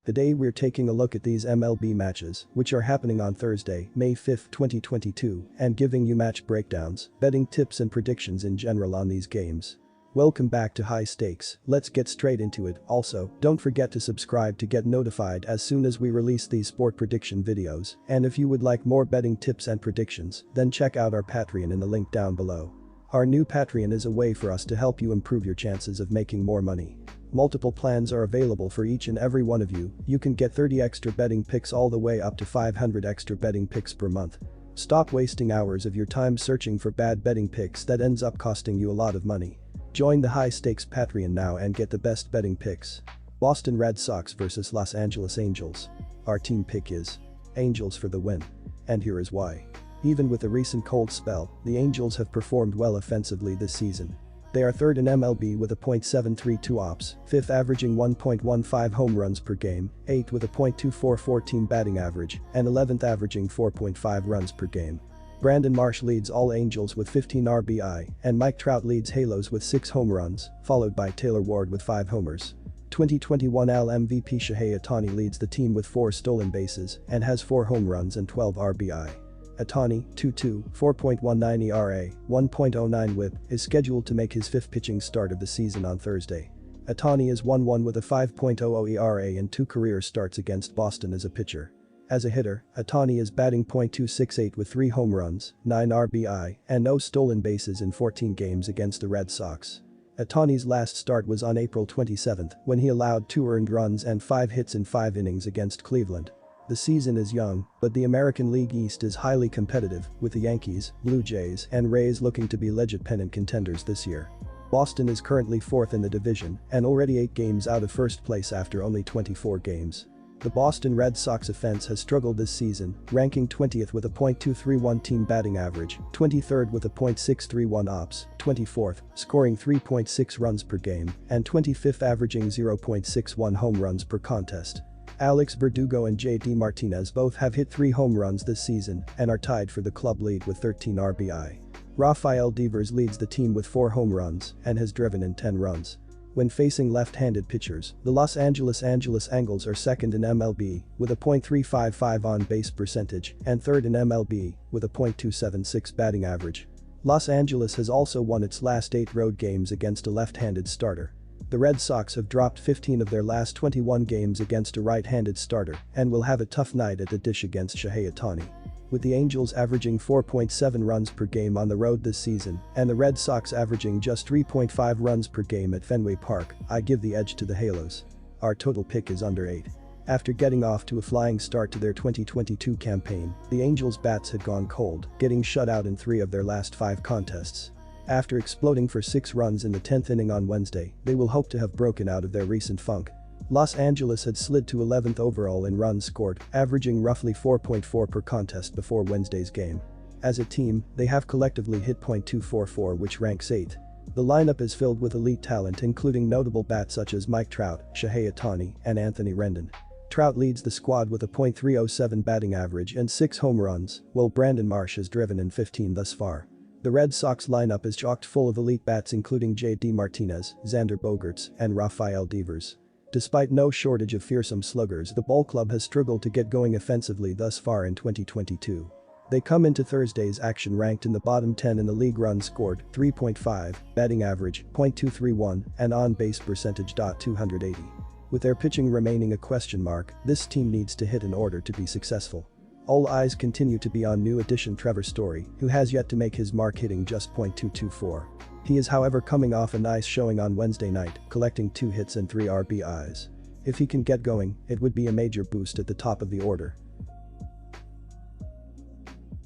Today we're taking a look at these MLB matches, which are happening on Thursday, May 5, 2022, and giving you match breakdowns, betting tips and predictions in general on these games. Welcome back to High Stakes, let's get straight into it. Also, don't forget to subscribe to get notified as soon as we release these sport prediction videos, and if you would like more betting tips and predictions, then check out our Patreon in the link down below. Our new Patreon is a way for us to help you improve your chances of making more money. Multiple plans are available for each and every one of you. You can get 30 extra betting picks all the way up to 500 extra betting picks per month. Stop wasting hours of your time searching for bad betting picks that ends up costing you a lot of money. Join the High Stakes Patreon now and get the best betting picks. Boston Red Sox vs Los Angeles Angels. Our team pick is Angels for the win. And here is why. Even with a recent cold spell, the Angels have performed well offensively this season. They are third in MLB with a .732 ops, fifth averaging 1.15 home runs per game, eighth with a .244 team batting average, and 11th averaging 4.5 runs per game. Brandon Marsh leads all Angels with 15 RBI, and Mike Trout leads Halos with 6 home runs, followed by Taylor Ward with 5 homers. 2021 AL MVP Shohei Ohtani leads the team with 4 stolen bases and has 4 home runs and 12 RBI. Ohtani, 2.2, 4.19 ERA, 1.09 WHIP, is scheduled to make his 5th pitching start of the season on Thursday. Ohtani is 1-1 with a 5.00 ERA and 2 career starts against Boston as a pitcher. As a hitter, Ohtani is batting .268 with 3 home runs, 9 RBI, and no stolen bases in 14 games against the Red Sox. Ohtani's last start was on April 27 when he allowed 2 earned runs and 5 hits in 5 innings against Cleveland. The season is young, but the American League East is highly competitive, with the Yankees, Blue Jays, and Rays looking to be legit pennant contenders this year. Boston is currently 4th in the division and already 8 games out of first place after only 24 games. The Boston Red Sox offense has struggled this season, ranking 20th with a .231 team batting average, 23rd with a .631 ops, 24th, scoring 3.6 runs per game, and 25th averaging 0.61 home runs per contest. Alex Verdugo and JD Martinez both have hit 3 home runs this season and are tied for the club lead with 13 RBI. Rafael Devers leads the team with 4 home runs and has driven in 10 runs. When facing left-handed pitchers, the Los Angeles Angels are 2nd in MLB with a .355 on-base percentage and 3rd in MLB with a .276 batting average. Los Angeles has also won its last 8 road games against a left-handed starter. The Red Sox have dropped 15 of their last 21 games against a right-handed starter and will have a tough night at the dish against Shohei Ohtani. With the Angels averaging 4.7 runs per game on the road this season and the Red Sox averaging just 3.5 runs per game at Fenway Park, I give the edge to the Halos. Our total pick is under 8. After getting off to a flying start to their 2022 campaign, the Angels' bats had gone cold, getting shut out in 3 of their last 5 contests. After exploding for 6 runs in the 10th inning on Wednesday, they will hope to have broken out of their recent funk. Los Angeles had slid to 11th overall in runs scored, averaging roughly 4.4 per contest before Wednesday's game. As a team, they have collectively hit .244, which ranks 8th. The lineup is filled with elite talent including notable bats such as Mike Trout, Shohei Ohtani, and Anthony Rendon. Trout leads the squad with a .307 batting average and 6 home runs, while Brandon Marsh has driven in 15 thus far. The Red Sox lineup is chock full of elite bats including JD Martinez, Xander Bogaerts, and Rafael Devers. Despite no shortage of fearsome sluggers, the ball club has struggled to get going offensively thus far in 2022. They come into Thursday's action ranked in the bottom 10 in the league. Runs scored, 3.5, batting average, .231, and on-base percentage, .280. With their pitching remaining a question mark, this team needs to hit in order to be successful. All eyes continue to be on new addition Trevor Story, who has yet to make his mark, hitting just .224. He is however coming off a nice showing on Wednesday night, collecting 2 hits and 3 RBIs. If he can get going, it would be a major boost at the top of the order.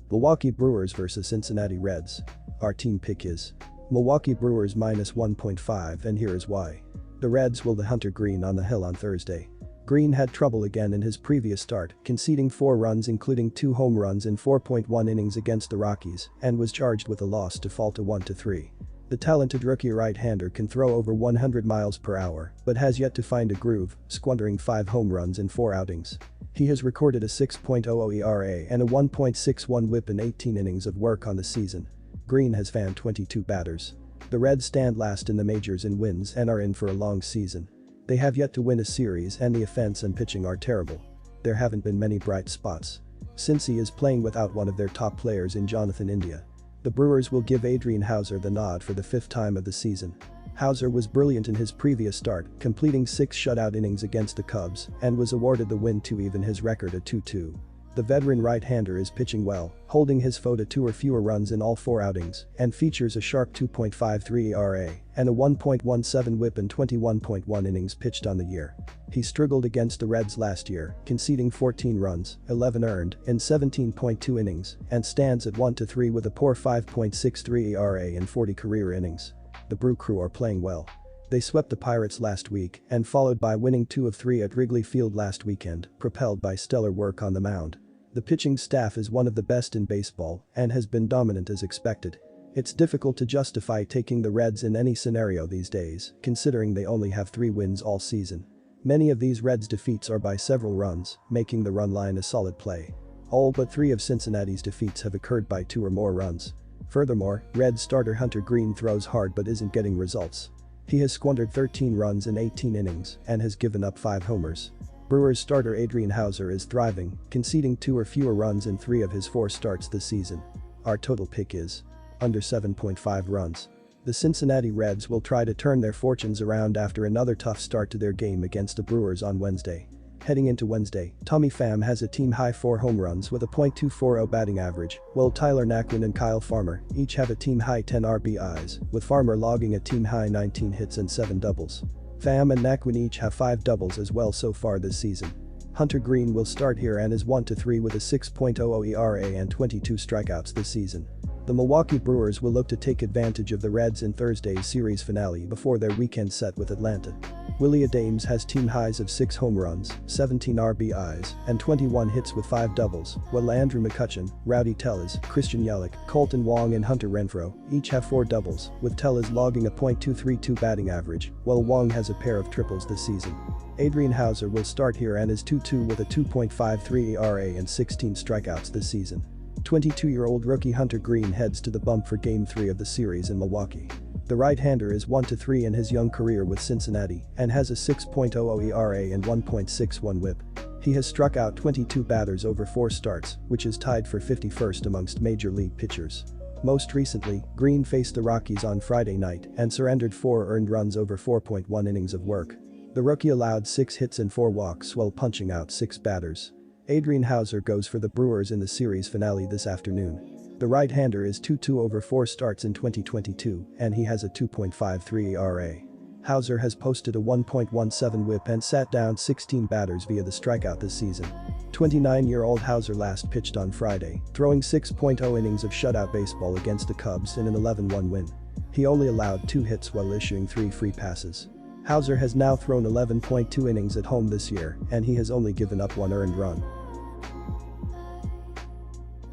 Milwaukee Brewers vs Cincinnati Reds. Our team pick is Milwaukee Brewers -1.5, and here is why. The Reds will the Hunter Green on the hill on Thursday. Green had trouble again in his previous start, conceding 4 runs including 2 home runs in 4.1 innings against the Rockies, and was charged with a loss to fall to 1-3. The talented rookie right-hander can throw over 100 miles per hour, but has yet to find a groove, squandering 5 home runs in 4 outings. He has recorded a 6.00 ERA and a 1.61 WHIP in 18 innings of work on the season. Green has fanned 22 batters. The Reds stand last in the majors in wins and are in for a long season. They have yet to win a series and the offense and pitching are terrible. There haven't been many bright spots. Cincy is playing without one of their top players in Jonathan India. The Brewers will give Adrian Houser the nod for the 5th time of the season. Houser was brilliant in his previous start, completing 6 shutout innings against the Cubs and was awarded the win to even his record at 2-2. The veteran right-hander is pitching well, holding his foe to 2 or fewer runs in all 4 outings and features a sharp 2.53 ERA and a 1.17 WHIP in 21.1 innings pitched on the year. He struggled against the Reds last year, conceding 14 runs, 11 earned, in 17.2 innings, and stands at 1-3 with a poor 5.63 ERA in 40 career innings. The Brew Crew are playing well. They swept the Pirates last week and followed by winning 2 of 3 at Wrigley Field last weekend, propelled by stellar work on the mound. The pitching staff is one of the best in baseball and has been dominant as expected. It's difficult to justify taking the Reds in any scenario these days, considering they only have 3 wins all season. Many of these Reds defeats are by several runs, making the run line a solid play. All but 3 of Cincinnati's defeats have occurred by 2 or more runs. Furthermore, Reds starter Hunter Greene throws hard but isn't getting results. He has squandered 13 runs in 18 innings and has given up 5 homers. Brewers starter Adrian Houser is thriving, conceding 2 or fewer runs in 3 of his 4 starts this season. Our total pick is under 7.5 runs. The Cincinnati Reds will try to turn their fortunes around after another tough start to their game against the Brewers on Wednesday. Heading into Wednesday, Tommy Pham has a team-high 4 home runs with a .240 batting average, while Tyler Naquin and Kyle Farmer each have a team-high 10 RBIs, with Farmer logging a team-high 19 hits and 7 doubles. Pham and Naquin each have 5 doubles as well so far this season. Hunter Greene will start here and is 1-3 with a 6.00 ERA and 22 strikeouts this season. The Milwaukee Brewers will look to take advantage of the Reds in Thursday's series finale before their weekend set with Atlanta. Willie Adames has team highs of 6 home runs, 17 RBIs, and 21 hits with 5 doubles, while Andrew McCutchen, Rowdy Tellez, Christian Yelich, Colton Wong and Hunter Renfroe each have 4 doubles, with Tellez logging a .232 batting average, while Wong has a pair of triples this season. Adrian Houser will start here and is 2-2 with a 2.53 ERA and 16 strikeouts this season. 22-year-old rookie Hunter Greene heads to the bump for Game 3 of the series in Milwaukee. The right-hander is 1-3 in his young career with Cincinnati and has a 6.00 ERA and 1.61 WHIP. He has struck out 22 batters over 4 starts, which is tied for 51st amongst major league pitchers. Most recently, Greene faced the Rockies on Friday night and surrendered 4 earned runs over 4.1 innings of work. The rookie allowed 6 hits and 4 walks while punching out 6 batters. Adrian Houser goes for the Brewers in the series finale this afternoon. The right-hander is 2-2 over 4 starts in 2022 and he has a 2.53 ERA. Houser has posted a 1.17 WHIP and sat down 16 batters via the strikeout this season. 29-year-old Houser last pitched on Friday, throwing 6.0 innings of shutout baseball against the Cubs in an 11-1 win. He only allowed 2 hits while issuing 3 free passes. Houser has now thrown 11.2 innings at home this year and he has only given up 1 earned run.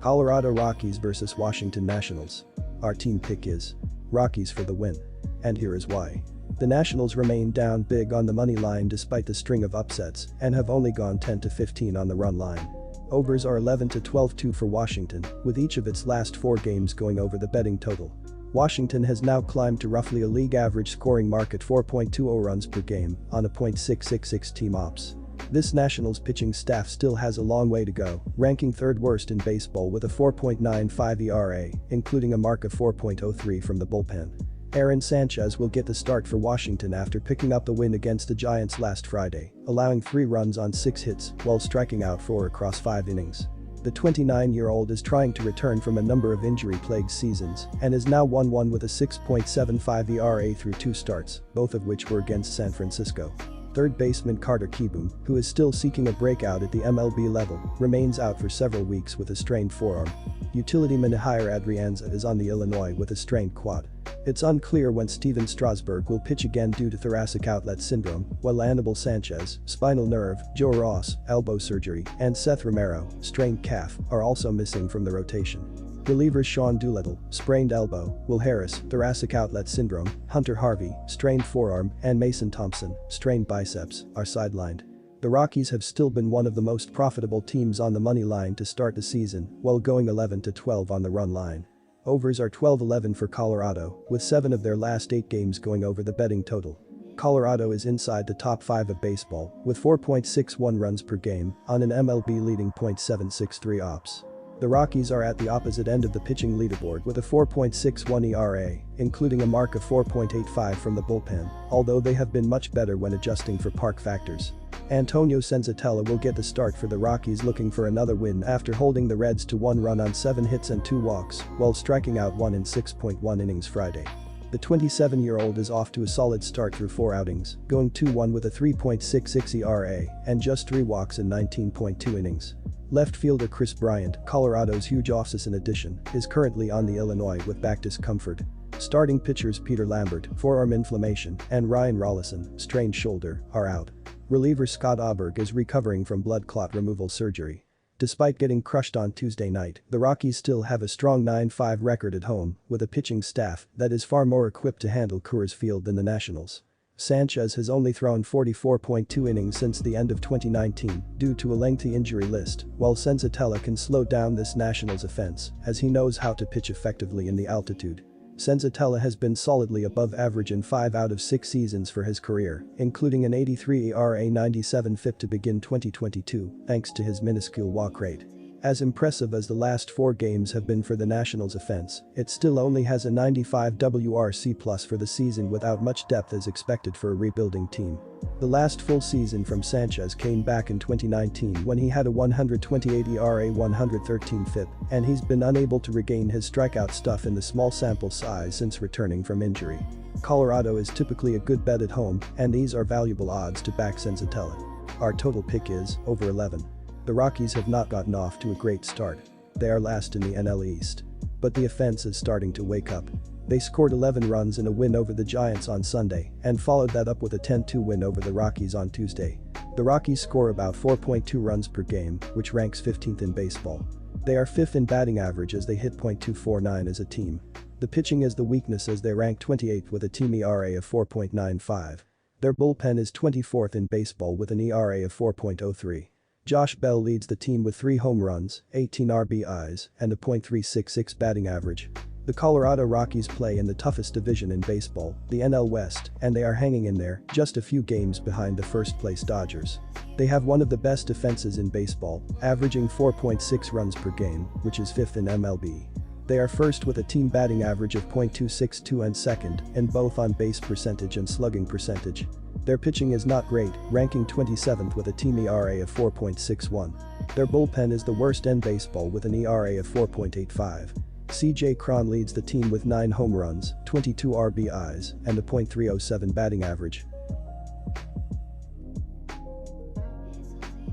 Colorado Rockies vs Washington Nationals. Our team pick is Rockies for the win. And here is why. The Nationals remain down big on the money line despite the string of upsets and have only gone 10-15 on the run line. Overs are 11-12-2 for Washington, with each of its last 4 games going over the betting total. Washington has now climbed to roughly a league average scoring mark at 4.20 runs per game on a .666 team ops. This Nationals pitching staff still has a long way to go, ranking 3rd worst in baseball with a 4.95 ERA, including a mark of 4.03 from the bullpen. Aaron Sanchez will get the start for Washington after picking up the win against the Giants last Friday, allowing 3 runs on 6 hits while striking out 4 across 5 innings. The 29-year-old is trying to return from a number of injury-plagued seasons and is now 1-1 with a 6.75 ERA through 2 starts, both of which were against San Francisco. Third baseman Carter Kieboom, who is still seeking a breakout at the MLB level, remains out for several weeks with a strained forearm. Utilityman Jair Adrianza is on the Illinois with a strained quad. It's unclear when Steven Strasburg will pitch again due to thoracic outlet syndrome, while Anibal Sanchez, spinal nerve, Joe Ross, elbow surgery, and Seth Romero, strained calf, are also missing from the rotation. Relievers Sean Doolittle, sprained elbow, Will Harris, thoracic outlet syndrome, Hunter Harvey, strained forearm, and Mason Thompson, strained biceps, are sidelined. The Rockies have still been one of the most profitable teams on the money line to start the season, while going 11-12 on the run line. Overs are 12-11 for Colorado, with 7 of their last 8 games going over the betting total. Colorado is inside the top 5 of baseball with 4.61 runs per game on an MLB-leading .763 ops. The Rockies are at the opposite end of the pitching leaderboard with a 4.61 ERA, including a mark of 4.85 from the bullpen, although they have been much better when adjusting for park factors. Antonio Senzatela will get the start for the Rockies, looking for another win after holding the Reds to 1 run on 7 hits and 2 walks while striking out 1 in 6.1 innings Friday. The 27-year-old is off to a solid start through 4 outings, going 2-1 with a 3.66 ERA and just 3 walks in 19.2 innings. Left fielder Chris Bryant, Colorado's huge offseason addition, is currently on the Illinois with back discomfort. Starting pitchers Peter Lambert, forearm inflammation, and Ryan Rollison, strained shoulder, are out. Reliever Scott Auberg is recovering from blood clot removal surgery. Despite getting crushed on Tuesday night, the Rockies still have a strong 9-5 record at home with a pitching staff that is far more equipped to handle Coors Field than the Nationals. Sanchez has only thrown 44.2 innings since the end of 2019 due to a lengthy injury list, while Senzatela can slow down this Nationals offense as he knows how to pitch effectively in the altitude. Senzatela has been solidly above average in 5 out of 6 seasons for his career, including an 83 ERA 97 FIP to begin 2022, thanks to his minuscule walk rate. As impressive as the last 4 games have been for the Nationals offense, it still only has a 95 WRC+ for the season without much depth as expected for a rebuilding team. The last full season from Sanchez came back in 2019 when he had a 128 ERA 113 FIP, and he's been unable to regain his strikeout stuff in the small sample size since returning from injury. Colorado is typically a good bet at home, and these are valuable odds to back Senzatela. Our total pick is over 11. The Rockies have not gotten off to a great start. They are last in the NL East. But the offense is starting to wake up. They scored 11 runs in a win over the Giants on Sunday and followed that up with a 10-2 win over the Rockies on Tuesday. The Rockies score about 4.2 runs per game, which ranks 15th in baseball. They are 5th in batting average as they hit .249 as a team. The pitching is the weakness as they rank 28th with a team ERA of 4.95. Their bullpen is 24th in baseball with an ERA of 4.03. Josh Bell leads the team with 3 home runs, 18 RBIs, and a .366 batting average. The Colorado Rockies play in the toughest division in baseball, the NL West, and they are hanging in there, just a few games behind the first-place Dodgers. They have one of the best defenses in baseball, averaging 4.6 runs per game, which is 5th in MLB. They are first with a team batting average of .262 and second in both on-base percentage and slugging percentage. Their pitching is not great, ranking 27th with a team ERA of 4.61. Their bullpen is the worst in baseball with an ERA of 4.85. CJ Cron leads the team with 9 home runs, 22 RBIs, and a .307 batting average.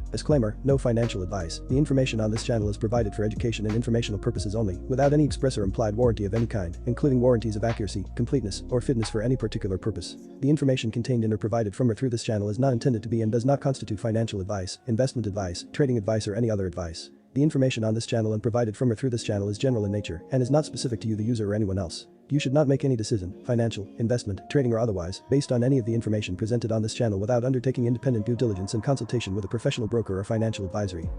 Disclaimer: no financial advice. The information on this channel is provided for education and informational purposes only, without any express or implied warranty of any kind, including warranties of accuracy, completeness, or fitness for any particular purpose. The information contained in or provided from or through this channel is not intended to be and does not constitute financial advice, investment advice, trading advice, or any other advice. The information on this channel and provided from or through this channel is general in nature and is not specific to you, the user, or anyone else. You should not make any decision, financial, investment, trading, or otherwise, based on any of the information presented on this channel without undertaking independent due diligence and consultation with a professional broker or financial advisory.